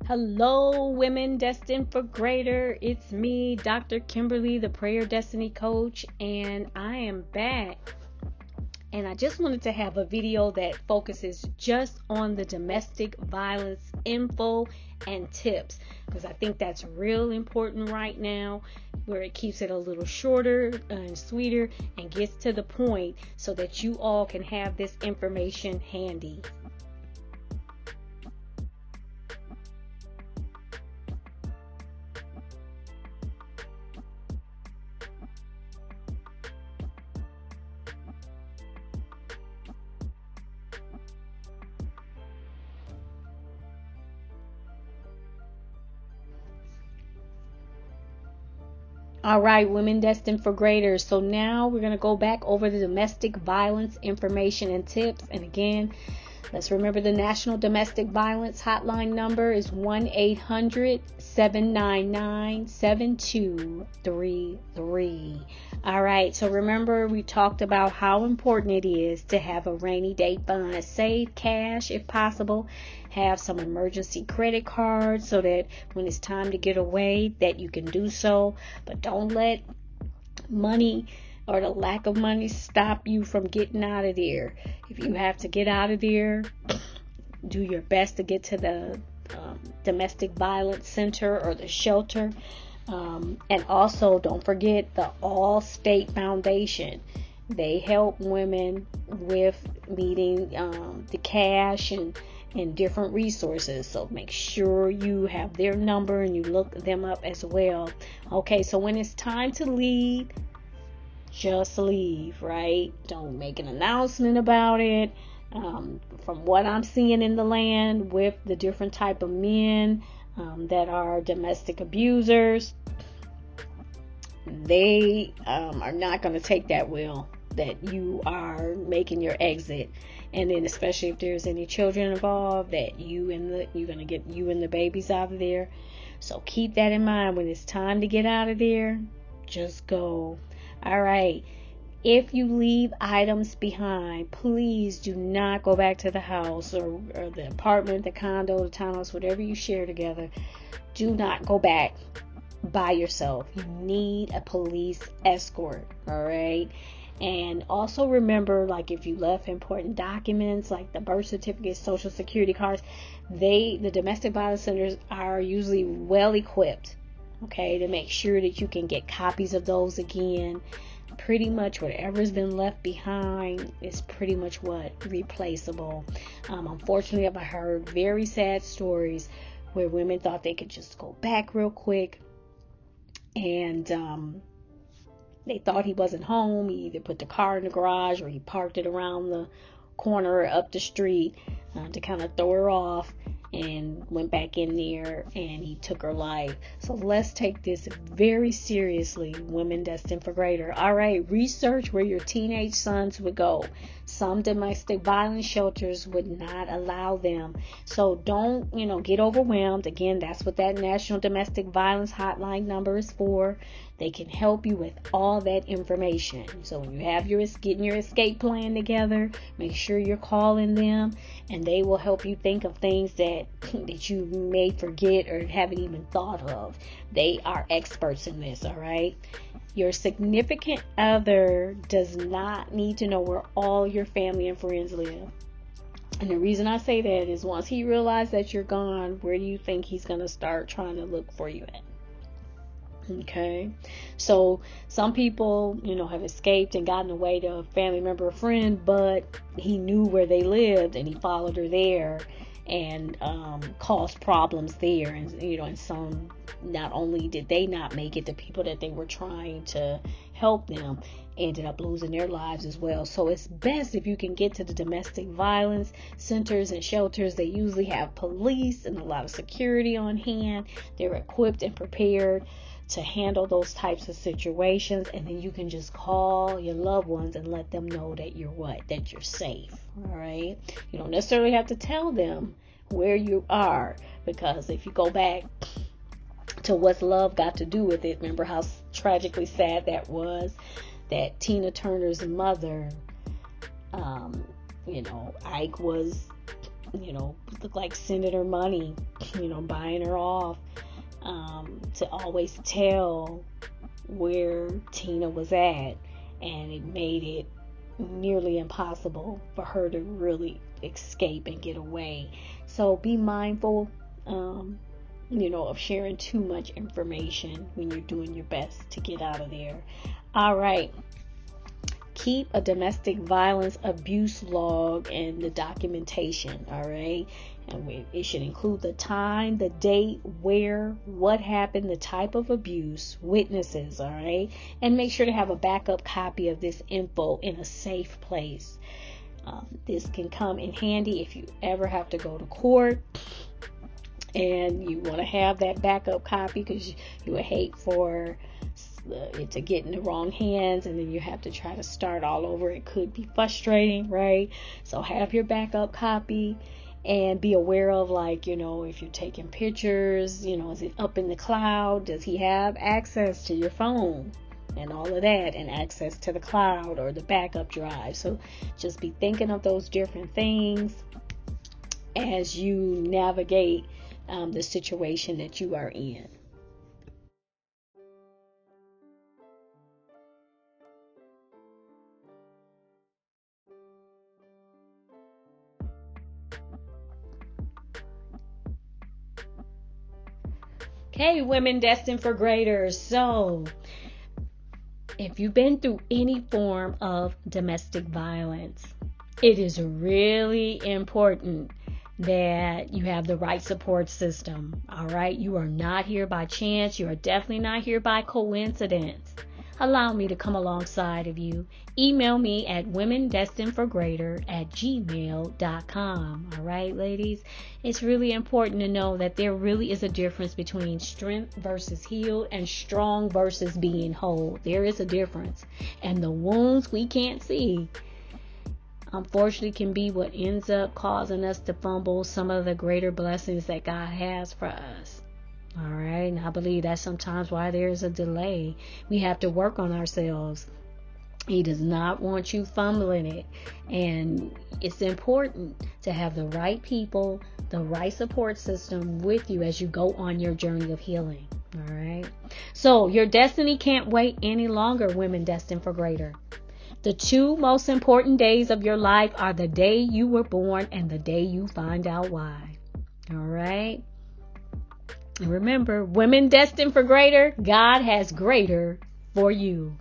Hello, women destined for greater. It's me, Dr. Kimberly, the Prayer Destiny Coach, and I am back. And I just wanted to have a video that focuses just on the domestic violence info and tips, because I think that's real important right now, where it keeps it a little shorter and sweeter and gets to the point so that you all can have this information handy. All right, women destined for greater. So now we're going to go back over the domestic violence information and tips. And again, let's remember the National Domestic Violence Hotline number is 1-800-799-7233. All right, so remember we talked about how important it is to have a rainy day fund. Save cash if possible. Have some emergency credit cards so that when it's time to get away that you can do so. But don't let money or the lack of money stop you from getting out of there. If you have to get out of there, do your best to get to the domestic violence center or the shelter. And also don't forget the All State Foundation. They help women with meeting the cash and different resources. So make sure you have their number and you look them up as well. Okay, so when it's time to leave, just leave, right? Don't make an announcement about it. From what I'm seeing in the land with the different type of men that are domestic abusers, they are not going to take that well that you are making your exit. And then especially if there's any children involved, that you're going to get you and the babies out of there. So keep that in mind. When it's time to get out of there, just go. All right. If you leave items behind, please do not go back to the house or the apartment, the condo, the townhouse, whatever you share together. Do not go back by yourself. You need a police escort. All right. And also remember, like if you left important documents like the birth certificate, social security cards, the domestic violence centers are usually well equipped, okay, to make sure that you can get copies of those again. Pretty much whatever's been left behind is pretty much replaceable. Unfortunately, I've heard very sad stories where women thought they could just go back real quick and they thought he wasn't home. He either put the car in the garage or he parked it around the corner or up the street to kind of throw her off, and went back in there and he took her life. So let's take this very seriously, women destined for greater. All right, research where your teenage sons would go. Some domestic violence shelters would not allow them. So don't, get overwhelmed. Again, that's what that National Domestic Violence Hotline number is for. They can help you with all that information. So when you have getting your escape plan together, make sure you're calling them, and they will help you think of things that you may forget or haven't even thought of. They are experts in this, all right? Your significant other does not need to know where all your family and friends live. And the reason I say that is once he realizes that you're gone, where do you think he's going to start trying to look for you at? Okay, so some people, have escaped and gotten away to a family member or friend, but he knew where they lived and he followed her there and caused problems there. And, and some, not only did they not make it, the people that they were trying to help them ended up losing their lives as well. So it's best if you can get to the domestic violence centers and shelters. They usually have police and a lot of security on hand. They're equipped and prepared to handle those types of situations, and then you can just call your loved ones and let them know that that you're safe. All right, you don't necessarily have to tell them where you are, because if you go back to what's love got to do with it, remember how tragically sad that was, that Tina Turner's mother, Ike was look like sending her money, buying her off, to always tell where Tina was at. And it made it nearly impossible for her to really escape and get away. So be mindful, of sharing too much information when you're doing your best to get out of there. All right. Keep a domestic violence abuse log and the documentation. All right. And it should include the time, the date, where, what happened, the type of abuse, witnesses. All right. And make sure to have a backup copy of this info in a safe place. This can come in handy if you ever have to go to court and you want to have that backup copy, because you would hate for it to get in the wrong hands and then you have to try to start all over. It could be frustrating, right? So have your backup copy and be aware of, if you're taking pictures, is it up in the cloud? Does he have access to your phone and all of that, and access to the cloud or the backup drive? So just be thinking of those different things as you navigate the situation that you are in. Okay, women destined for greater. So if you've been through any form of domestic violence, it is really important that you have the right support system. All right. You are not here by chance. You are definitely not here by coincidence. Allow me to come alongside of you. Email me at womendestinedforgreater@gmail.com. All right, ladies. It's really important to know that there really is a difference between strength versus healed and strong versus being whole. There is a difference. And the wounds we can't see, unfortunately, can be what ends up causing us to fumble some of the greater blessings that God has for us. All right. And I believe that's sometimes why there's a delay. We have to work on ourselves. He does not want you fumbling it. And it's important to have the right people, the right support system with you as you go on your journey of healing. All right. So your destiny can't wait any longer, women destined for greater. The two most important days of your life are the day you were born and the day you find out why. All right. And remember, women destined for greater, God has greater for you.